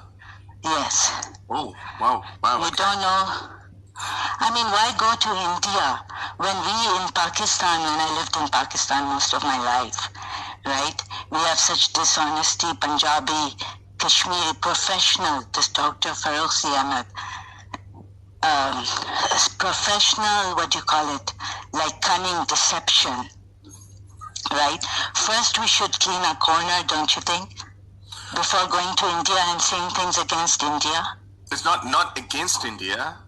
Yes. Oh, wow. You don't know. I mean, why go to India when we in Pakistan, when I lived in Pakistan most of my life, right? We have such dishonesty, Punjabi, Kashmiri professional, this Dr. Farooq Ahmed, professional, what do you call it, like cunning deception, right? First we should clean our corner, don't you think? Before going to India and saying things against India. It's not against India.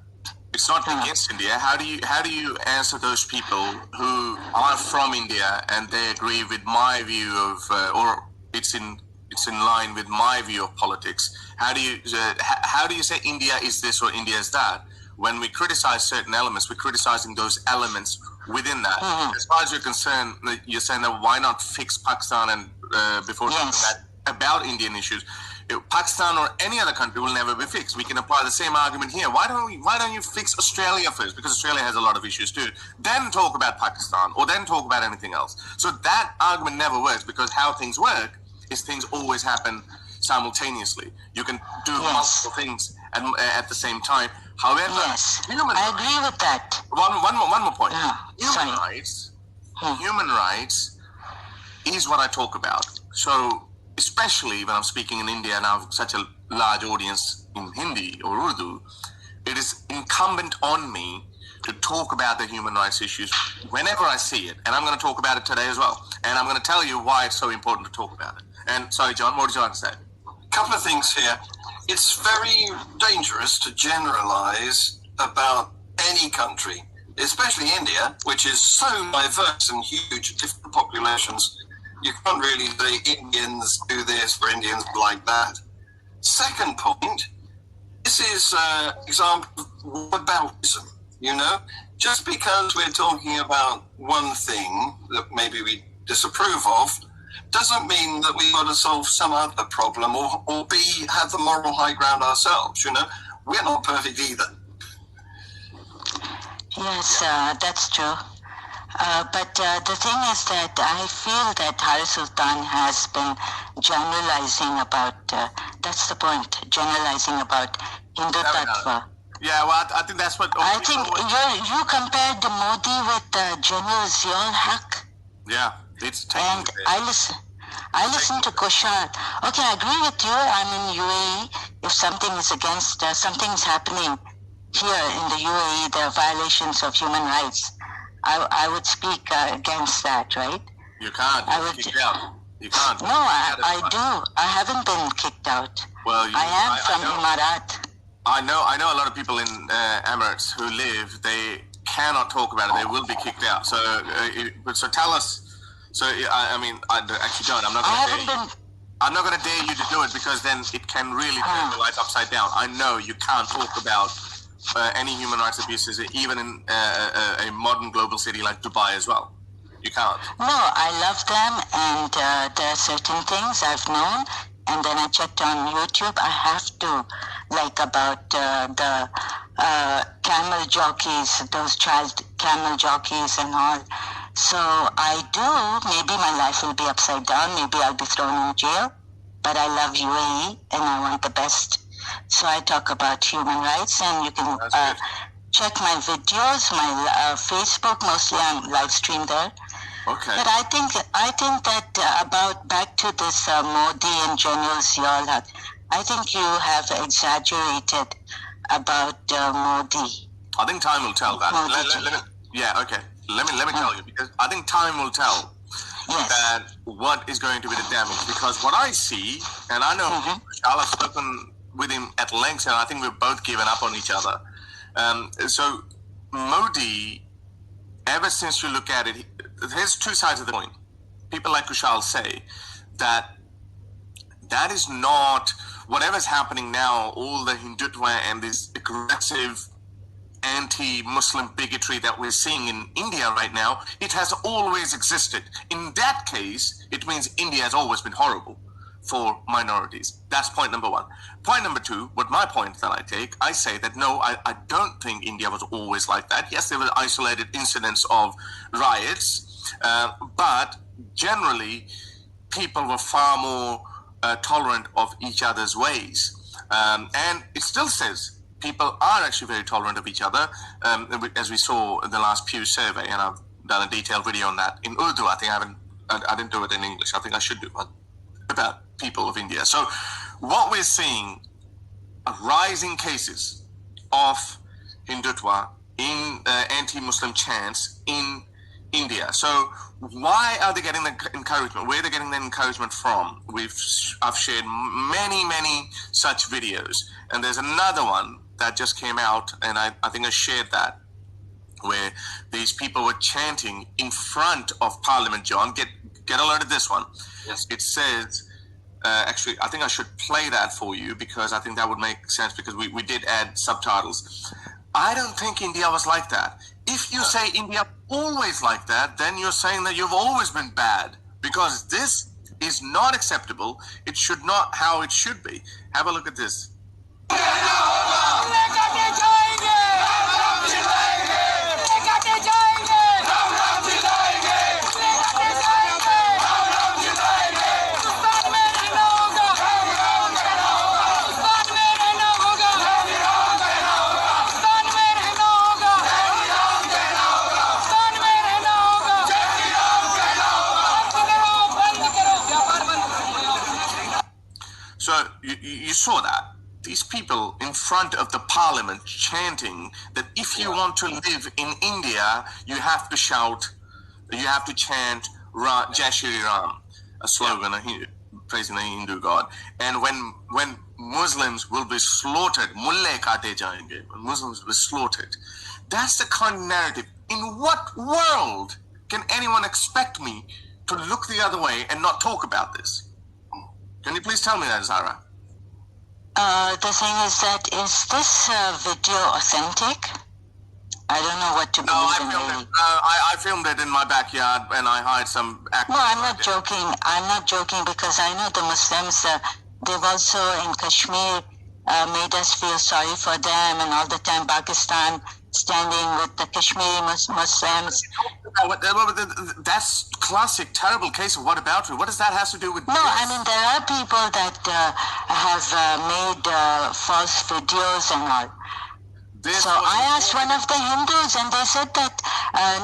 It's not against India. How do you answer those people who are from India and they agree with my view of, or it's in line with my view of politics? How do you say India is this or India is that? When we criticize certain elements, we're criticizing those elements within that. Mm-hmm. As far as you're concerned, you're saying that why not fix Pakistan and before talking about Indian issues? Pakistan or any other country will never be fixed. We can apply the same argument here. Why don't you fix Australia first? Because Australia has a lot of issues too. Then talk about Pakistan, or then talk about anything else. So that argument never works, because how things work is things always happen simultaneously. You can do multiple things at the same time. However, I agree with that. One more point. Yeah, Human rights is what I talk about. So, especially when I'm speaking in India and I have such a large audience in Hindi or Urdu, it is incumbent on me to talk about the human rights issues whenever I see it. And I'm going to talk about it today as well. And I'm going to tell you why it's so important to talk about it. And sorry, John, what would you like to say? A couple of things here. It's very dangerous to generalize about any country, especially India, which is so diverse and huge, different populations. You can't really say Indians do this or Indians like that. Second point, this is an example of whataboutism, you know? Just because we're talking about one thing that maybe we disapprove of, doesn't mean that we've got to solve some other problem or have the moral high ground ourselves, you know? We're not perfect either. Yes, that's true. But the thing is that I feel that Hari Sultan has been generalizing about, that's the point, generalizing about Hindu Tattva. Yeah, well, I think that's what. I think you compared Modi with General Ziaul Haq. Yeah, it's and I listen to Kushal. Okay, I agree with you. I'm in UAE. If something is against, something is happening here in the UAE, there are violations of human rights. I would speak against that, right? You can't. I would. Kicked out. You can't. No, I do. I haven't been kicked out. Well, I am from Emirat. I know a lot of people in Emirates who live. They cannot talk about it. They will be kicked out. So, so tell us. So, I mean, I actually don't. I'm not going to dare you to do it because then it can really turn the life upside down. I know you can't talk about any human rights abuses, even in a modern global city like Dubai as well. You can't. No, I love them, and there are certain things I've known, and then I checked on YouTube. I have to, like about the camel jockeys, those child camel jockeys and all. So I do. Maybe my life will be upside down. Maybe I'll be thrown in jail. But I love UAE, and I want the best. So I talk about human rights, and you can check my videos, my Facebook. Mostly I'm live stream there. Okay. But I think that about back to this Modi and General Ziaul Haq, I think you have exaggerated about Modi. I think time will tell that. Let me tell you, because I think time will tell that what is going to be the damage. Because what I see, and I know I've spoken with him at length, and I think we've both given up on each other. So Modi, ever since you look at it, there's two sides of the coin. People like Kushal say that is not whatever's happening now, all the Hindutva and this aggressive anti-Muslim bigotry that we're seeing in India right now, it has always existed. In that case, it means India has always been horrible for minorities. That's point number one. Point number two, what my point that I take, I say that no, I don't think India was always like that. Yes, there were isolated incidents of riots, but generally people were far more tolerant of each other's ways. And it still says people are actually very tolerant of each other, as we saw in the last Pew survey, and I've done a detailed video on that in Urdu. I think I didn't do it in English. I think I should do one about people of India. So what we're seeing are rising cases of Hindutva in anti-Muslim chants in India. So why are they getting the encouragement? Where are they getting the encouragement from? I've shared many such videos, and there's another one that just came out, and I think I shared that, where these people were chanting in front of Parliament. John, get alert of this one. Yes. It says, actually, I think I should play that for you because I think that would make sense, because we did add subtitles. I don't think India was like that. If you say India always like that, then you're saying that you've always been bad, because this is not acceptable. It should not how it should be. Have a look at this. So you saw that. These people in front of the parliament chanting that if you want to live in India, you have to shout, you have to chant Jai Shri Ram, a slogan praising the Hindu god. And when Muslims will be slaughtered, mulle kaate jayenge, when Muslims will be slaughtered, that's the kind of narrative. In what world can anyone expect me to look the other way and not talk about this? Can you please tell me that, Zara? The thing is that, is this video authentic? I don't know what to believe in, really. I filmed it in my backyard, and I hired some actors. No, I'm not joking. I'm not joking, because I know the Muslims, they've also in Kashmir made us feel sorry for them, and all the time Pakistan standing with the Kashmiri Muslims. That's classic, terrible case of whataboutery. What does that have to do with No, this? I mean, there are people that have made false videos and all. So I asked one of the Hindus, and they said that,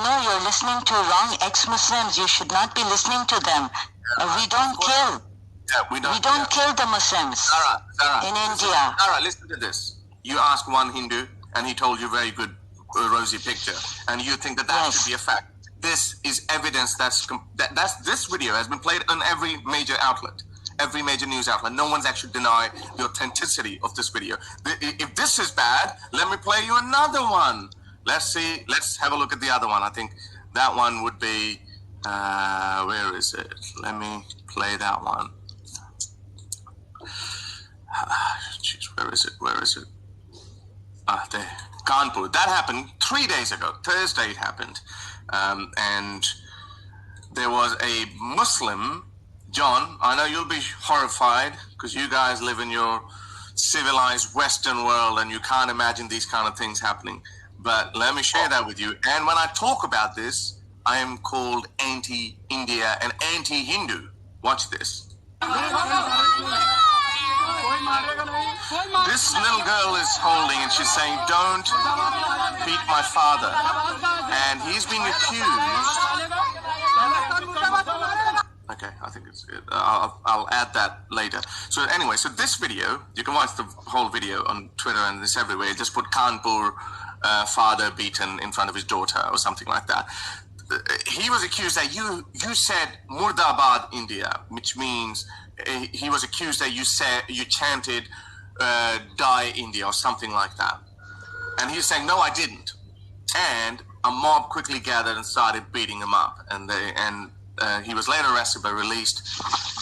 no, you're listening to wrong ex-Muslims. You should not be listening to them. We don't kill. Yeah, we don't kill the Muslims Zara, in India. Zara, listen to this. You ask one Hindu, and he told you very good, rosy picture, and you think that should be a fact. This is evidence that's this video has been played on every major outlet. Every major news outlet. No one's actually denied the authenticity of this video. If this is bad, let me play you another one. Let's see. Let's have a look at the other one. I think that one would be, where is it? Let me play that one. Jeez, where is it? Where is it? There. Kanpur. That happened 3 days ago. Thursday it happened. And there was a Muslim. John, I know you'll be horrified because you guys live in your civilized Western world and you can't imagine these kind of things happening. But let me share that with you. And when I talk about this, I am called anti-India and anti-Hindu. Watch this. This little girl is holding and she's saying, "Don't beat my father." And he's being accused. Okay, I think it's good. I'll add that later. So anyway, so this video, you can watch the whole video on Twitter and it's everywhere. Just put Kanpur father beaten in front of his daughter or something like that. He was accused that you said Murdabad India, which means he was accused that you chanted Die India or something like that. And he's saying, no, I didn't. And a mob quickly gathered and started beating him up. And he was later arrested but released.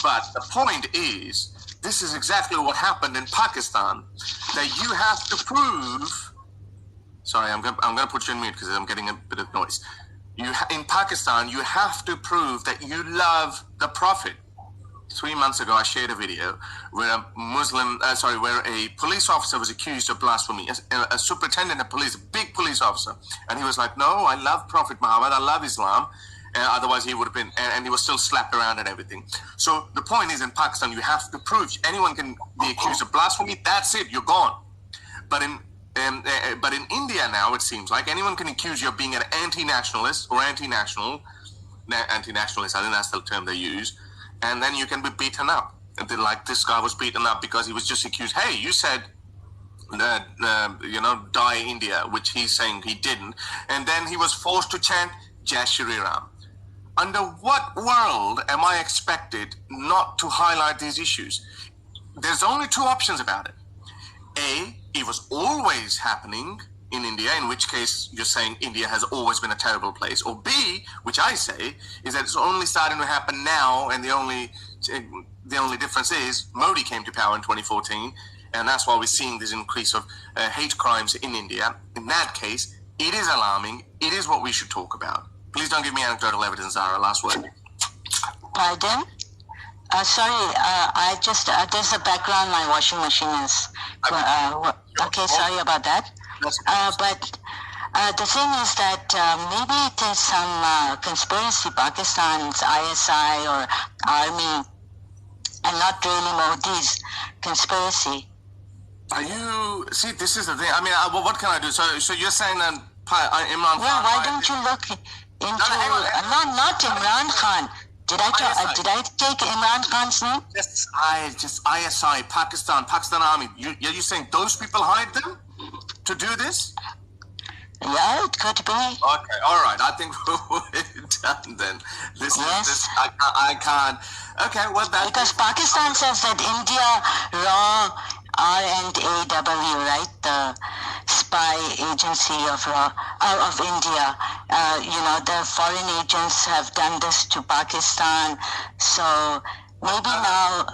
But the point is, this is exactly what happened in Pakistan. That you have to prove. Sorry, I'm going to put you on mute because I'm getting a bit of noise. In Pakistan, you have to prove that you love the Prophet. 3 months ago, I shared a video where where a police officer was accused of blasphemy. A superintendent of police, a big police officer, and he was like, "No, I love Prophet Muhammad. I love Islam." Otherwise, he would have been, and he was still slapped around and everything. So the point is, in Pakistan, you have to prove anyone can be accused of blasphemy. That's it. You're gone. But in India now, it seems like anyone can accuse you of being an anti-nationalist or anti-nationalist. I think that's the term they use. And then you can be beaten up. Like this guy was beaten up because he was just accused. Hey, you said, Die India, which he's saying he didn't. And then he was forced to chant Jai Shri Ram. Under what world am I expected not to highlight these issues? There's only two options about it. A, it was always happening in India, in which case you're saying India has always been a terrible place. Or B, which I say, is that it's only starting to happen now, and the only difference is Modi came to power in 2014, and that's why we're seeing this increase of hate crimes in India. In that case, it is alarming. It is what we should talk about. Please don't give me anecdotal evidence, Zara. Last word. Pardon? Sorry, I just, there's a background, my washing machine is, okay, sorry about that. But the thing is that maybe it is some conspiracy, Pakistan's ISI or army, and not really Modi's conspiracy. See, this is the thing. I mean, what can I do? So you're saying that Imran Khan... Well, why don't you look into... Not Imran Khan. Did I take Imran Khan's name? Just ISI, Pakistan Army. You're saying those people hired them to do this? Yeah, it could be. Okay, all right. I think we're done then. This, I can't. Okay, well, that... Because Pakistan says that India, RAW, R&AW, right? The spy agency of India. The foreign agents have done this to Pakistan. So maybe now,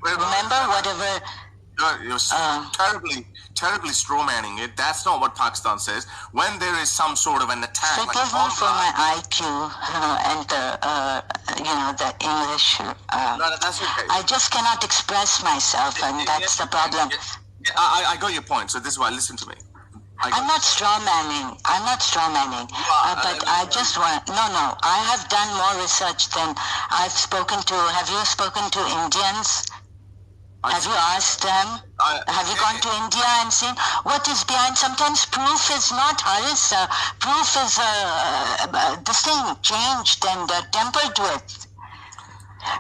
remember whatever... You're terribly strawmanning it. That's not what Pakistan says. When there is some sort of an attack... Forgive me for my IQ and the English. No, that's okay. I just cannot express myself, and that's the problem. I got your point. So this is why, listen to me. I'm not straw manning. But I just want... No. I have done more research than I've spoken to... Have you spoken to Indians? Have you asked them? Have you gone to India and seen what is behind? Sometimes proof is not Haris. Proof is this thing changed and tempered with.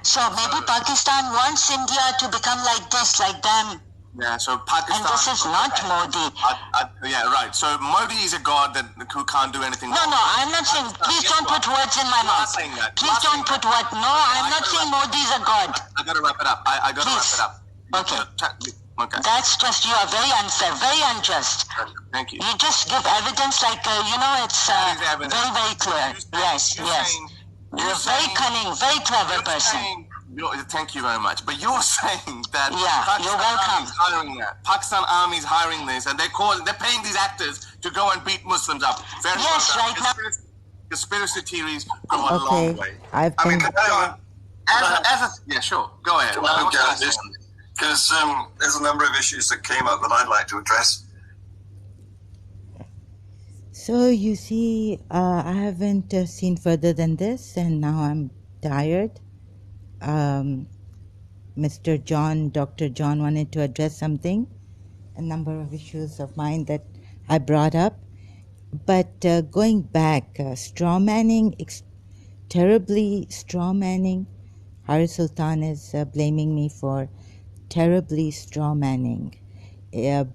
So maybe Pakistan wants India to become like this, like them. Yeah, so Pakistan. And this is not Modi. Yeah, right. So Modi is a god who can't do anything wrong. No, I'm not saying. Please don't put words in my mouth. Please don't put what. No, I'm not saying Modi is a god. I got to wrap it up. I got to wrap it up. Okay. Okay. That's just, you are very unfair, very unjust. Thank you. You just give evidence like, it's very, very clear. Yes. You're a very cunning, very clever person. Thank you very much. But you're saying that you're welcome. Hiring that. Pakistan Army is hiring this, and they're paying these actors to go and beat Muslims up. Very yes, right now. Conspiracy theories go a long way. Yeah, sure. Go ahead. Because there's a number of issues that came up that I'd like to address. So you see, I haven't seen further than this, and now I'm tired. Dr. John wanted to address something, a number of issues of mine that I brought up. But going back, terribly strawmanning, Haris Sultan is blaming me for terribly strawmanning,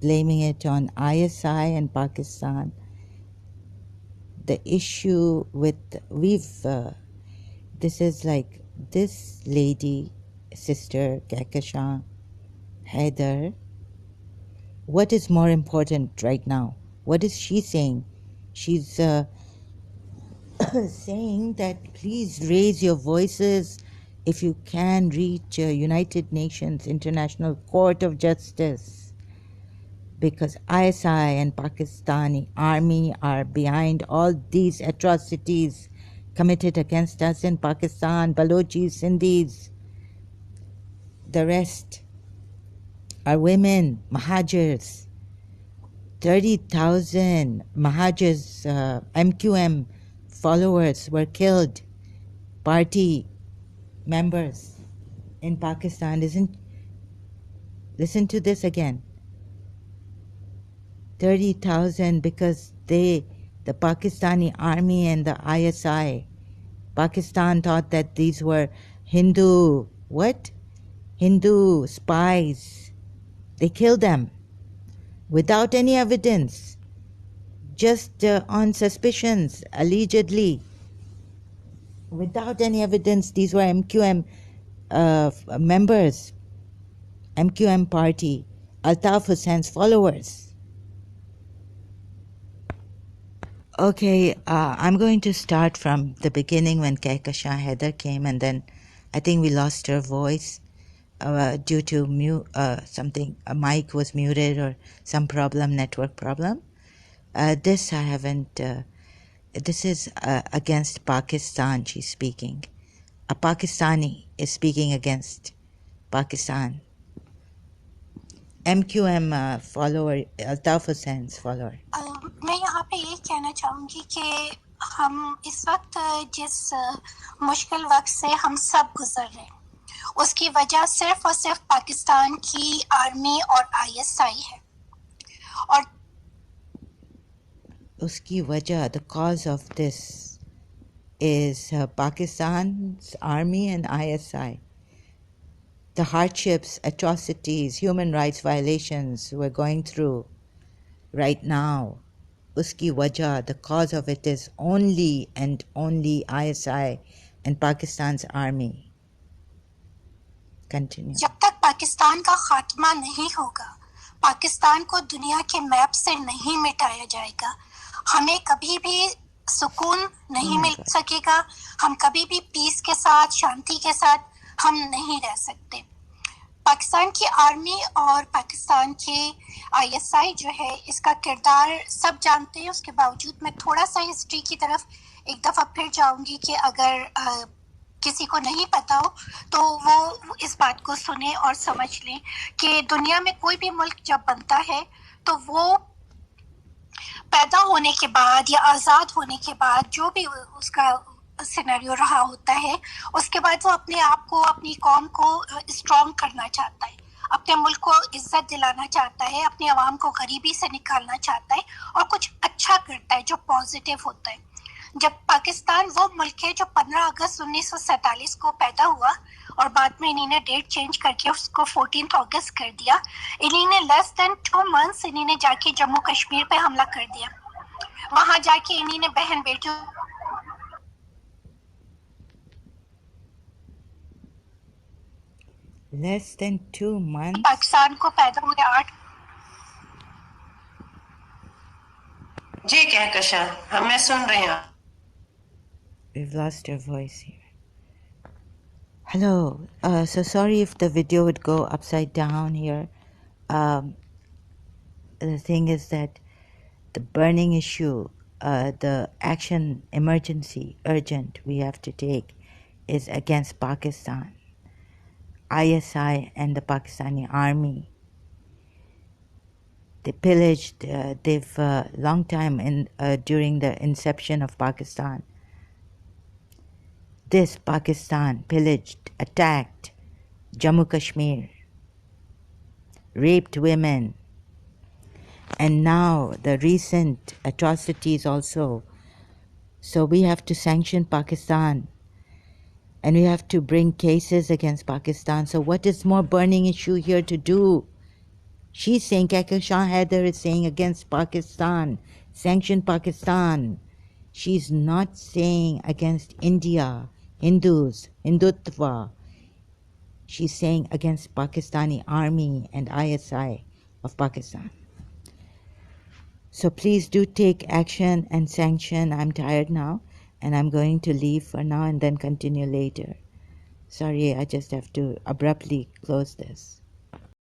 blaming it on ISI and Pakistan. The issue with, this is like this lady, Sister Kehkashan Haider, what is more important right now? What is she saying? She's saying that please raise your voices if you can reach United Nations International Court of Justice, because ISI and Pakistani army are behind all these atrocities committed against us in Pakistan, Balochis, Sindhis. The rest are women, Mahajirs. 30,000 Mahajirs, MQM followers were killed, party members in Pakistan. Listen to this again. 30,000 because the Pakistani army and the ISI, Pakistan thought that these were Hindu spies. They killed them without any evidence, just on suspicions, allegedly. Without any evidence, these were MQM members, MQM party, Altaf Hussein's followers. Okay, I'm going to start from the beginning when Kehkashan Haider came, and then I think we lost her voice due to something, a mic was muted or some problem, network problem. This I haven't, this is against Pakistan she's speaking. A Pakistani is speaking against Pakistan. MQM follower, Altaf Hussein's follower. मैं यहाँ पे ये कहना चाहूँगी कि हम इस वक्त जिस मुश्किल वक्त से हम सब गुजर रहे हैं, उसकी वजह सिर्फ और सिर्फ पाकिस्तान की आर्मी और ISI है. और उसकी वजह, the cause of this is Pakistan's army and ISI. The hardships, atrocities, human rights violations we're going through right now, uski wajah, the cause of it is only and only ISI and Pakistan's army. Continue. जब तक पाकिस्तान का खात्मा नहीं होगा, पाकिस्तान को दुनिया के map से नहीं मिटाया जाएगा, हमें कभी भी सुकून नहीं मिल सकेगा, हम कभी भी पीस के साथ, शांति के साथ हम नहीं रह सकते. पाकिस्तान की आर्मी और पाकिस्तान के ISI जो है, इसका किरदार सब जानते हैं. उसके बावजूद मैं थोड़ा सा हिस्ट्री की तरफ एक दफ़ा फिर जाऊंगी कि अगर किसी को नहीं पता हो तो वो इस बात को सुने और समझ लें कि दुनिया में कोई भी मुल्क जब बनता है तो वो पैदा होने के बाद या आज़ाद होने के बाद जो भी उसका सिनेरियो रहा होता है, उसके बाद वो अपने आप को, अपनी कौम को स्ट्रॉन्ग करना चाहता है. اپنے ملک کو عزت دلانا چاہتا ہے, اپنی عوام کو غریبی سے نکالنا چاہتا ہے اور کچھ اچھا کرتا ہے جو پازیٹیو ہوتا ہے. جب پاکستان وہ ملک ہے جو 15 اگست 1947 کو پیدا ہوا اور بعد میں انہی نے ڈیٹ چینج کر کے اس کو 14 اگست کر دیا, انہی نے لیس دین 2 months انہی نے جا کے جموں کشمیر پہ حملہ کر دیا. وہاں جا کے انہی نے بہن بیٹیوں Less than 2 months. پاکستان کو پیدا ہوئے 8 جی کہکشاں ہمیں سن رہے ہیں. We've lost your voice here. Hello. So sorry if the video would go upside down here. The thing is that the burning issue, the action, emergency, urgent we have to take is against Pakistan, ISI and the Pakistani army. They pillaged, they've long time during the inception of Pakistan. This Pakistan pillaged, attacked Jammu Kashmir, raped women, and now the recent atrocities also. So we have to sanction Pakistan and we have to bring cases against Pakistan. So what is more burning issue here to do? She's saying, Kehkashan Haider is saying against Pakistan, sanction Pakistan. She's not saying against India, Hindus, Hindutva. She's saying against Pakistani army and ISI of Pakistan. So please do take action and sanction. I'm tired now and I'm going to leave for now and then continue later. Sorry, I just have to abruptly close this.